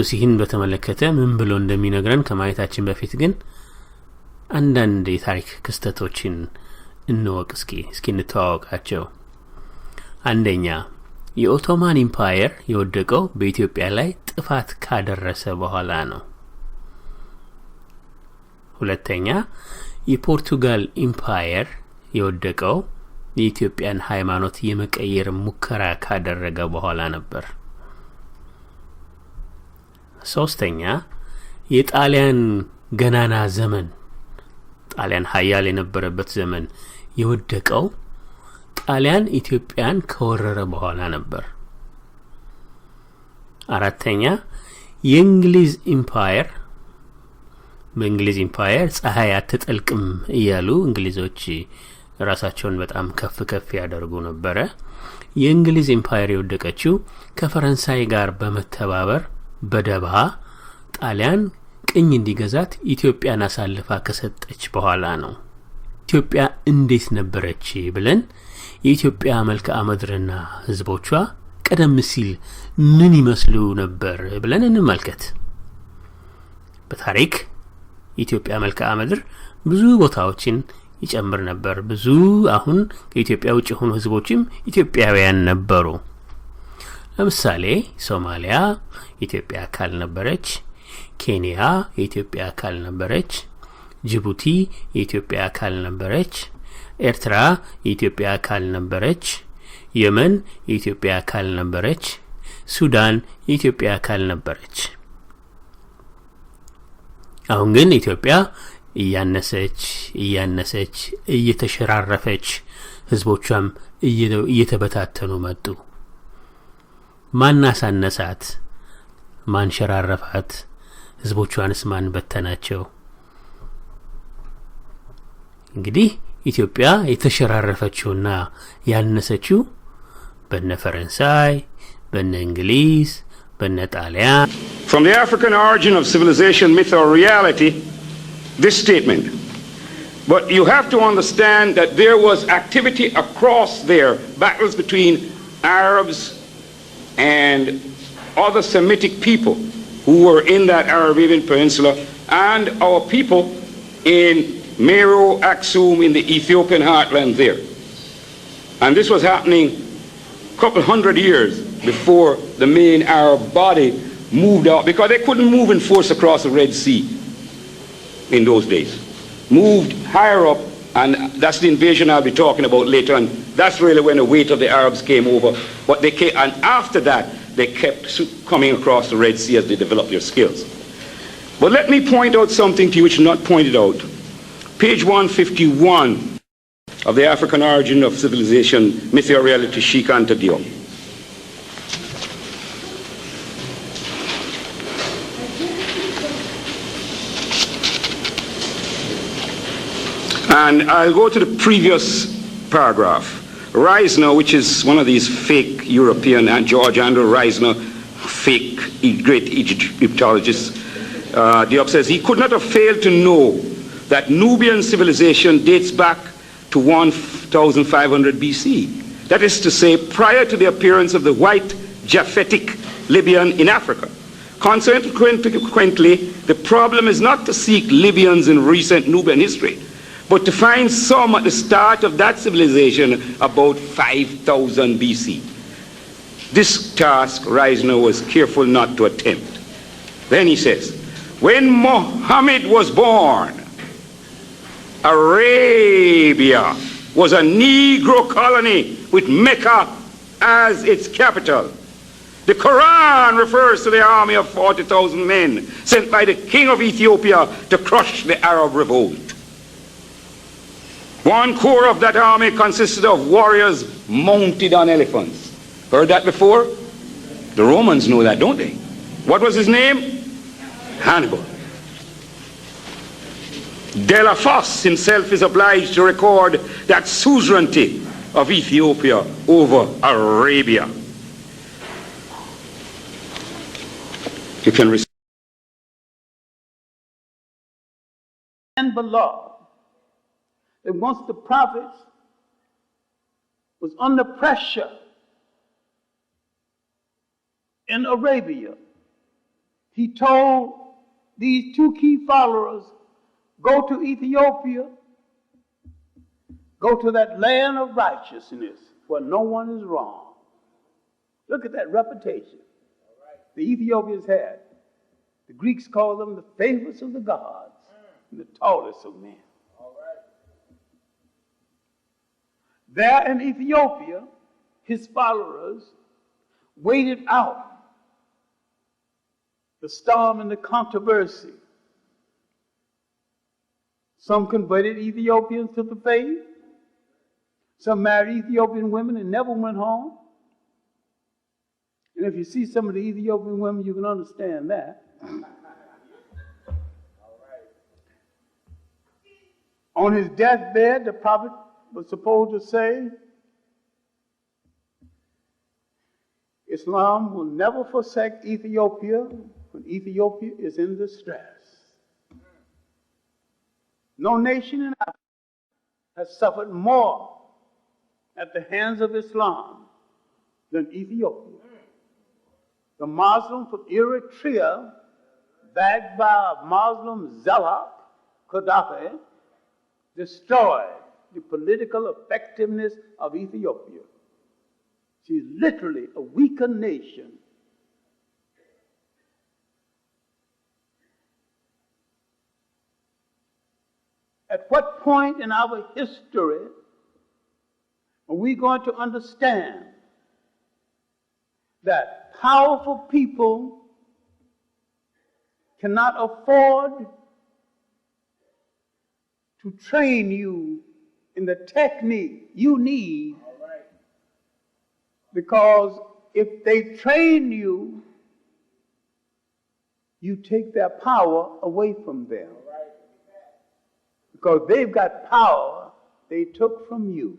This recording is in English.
ሲህን በተመለከተ ምን ብሎ እንደሚነግረን ከማየታችን በፊት ግን አንዳንድ የታሪክ ክስተቶችን እንወቅ እስኪ እንተዋወቃቸው። አንደኛ የኦቶማን ኢምፓየር የወደቀው በኢትዮጵያ ላይ ጥፋት ካደረሰ በኋላ ነው። ሁለተኛ የፖርቱጋል ኢምፓየር የወደቀው የኢትዮጵያን ሃይማኖት የመቀየር ሙከራ ካደረገ በኋላ ነበር። ሶስተኛ የጣሊያን ገናና ዘመን ጣሊያን ኃያል የነበረበት ዘመን የወደቀው ጣሊያን ኢትዮጵያን ከወረረ በኋላ ነበር። አራተኛ የእንግሊዝ ኢምፓየር በእንግሊዝ ኢምፓየር ፀሐይ አትጠልቅም እያሉ እንግሊዞች ራሳቸውን በጣም ከፍ ያደርጉ ነበር። የእንግሊዝ ኢምፓየር የወደቀችው ከፈረንሳይ ጋር በመተባበር በደባ ጣሊያን ቅኝ እንዲገዛት ኢትዮጵያን አሳልፋ ከሰጠች በኋላ ነው። ኢትዮጵያ እንዴት ነበረች ብለን የኢትዮጵያ መልክዓ ምድርና ህዝቦቿ ቀደም ሲል ምን ይመስሉ ነበር ብለን እንመልከት። በታሪክ ኢትዮጵያ መልክዓ ምድር ብዙ ቦታዎችን ይጨምር ነበር። ብዙ አሁን ከኢትዮጵያ ውጭ ሆኑ ህዝቦችም ኢትዮጵያውያን ነበሩ። ለምሳሌ ሶማሊያ ኢትዮጵያ አካል ነበረች፣ ኬንያ የኢትዮጵያ አካል ነበረች፣ ጅቡቲ የኢትዮጵያ አካል ነበረች፣ ኤርትራ የኢትዮጵያ አካል ነበረች፣ የመን የኢትዮጵያ አካል ነበረች፣ ሱዳን የኢትዮጵያ አካል ነበረች። አሁን ግን ኢትዮጵያ እያነሰች እየተሸራረፈች ህዝቦቿም እየተበታተኑ መጡ። ማን አሳነሳት? ማን ሸራረፋት? ህዝቦቿንስ ማን በተናቸው? እንግዲህ ኢትዮጵያ የተሸራረፈችውና ያነሰችው በነ ፈረንሳይ፣ በነ እንግሊዝ፣ በነ ጣሊያን። From the African origin of civilization, myth or reality, this statement. But you have to understand that there was activity across there, battles between Arabs and other Semitic people who were in that Arabian peninsula and our people in Meru, Aksum, in the Ethiopian heartland there. And this was happening a couple hundred years before the main Arab body moved out, because they couldn't move in force across the Red Sea in those days. Moved higher up, and that's the invasion I'll be talking about later, and that's really when the weight of the Arabs came over. But they came, and after that, they kept coming across the Red Sea as they developed their skills. But let me point out something to you which is not pointed out. Page 151 of the African origin of civilization, myth or reality, Sheikh Anta Diop. And I'll go to the previous paragraph. Reisner, which is one of these fake European, and George Andrew Reisner, fake great Egyptologist, Diop says he could not have failed to know that Nubian civilization dates back to 1500 BC. That is to say, prior to the appearance of the white Japhetic Libyan in Africa. Consequently, the problem is not to seek Libyans in recent Nubian history, but to find some at the start of that civilization about 5000 BC. This task Reisner was careful not to attempt. Then he says, when Muhammad was born, Arabia was a Negro colony with Mecca as its capital. The Quran refers to the army of 40,000 men sent by the king of Ethiopia to crush the Arab revolt. One corps of that army consisted of warriors mounted on elephants. Heard that before? The Romans know that, don't they? What was his name? Hannibal. De la Fosse himself is obliged to record that suzerainty of Ethiopia over Arabia. You can receive. And below, that once the prophet was under pressure in Arabia, he told these two key followers, go to Ethiopia, go to that land of righteousness where no one is wrong. Look at that reputation the Ethiopians had. The Greeks called them the favorites of the gods and the tallest of men. There in Ethiopia, his followers waited out the storm and the controversy. Some converted Ethiopians to the faith. Some married Ethiopian women and never went home. And if you see some of the Ethiopian women, you can understand that. On his deathbed, the prophet was supposed to say, Islam will never forsake Ethiopia when Ethiopia is in distress. No nation in Africa has suffered more at the hands of Islam than Ethiopia. The Muslims from Eritrea, backed by a Muslim zealot, Gaddafi, destroyed the political effectiveness of Ethiopia. She's literally a weakened nation. At what point in our history are we going to understand that powerful people cannot afford to train you in the technique you need? Because if they train you, you take their power away from them. Because they've got power they took from you.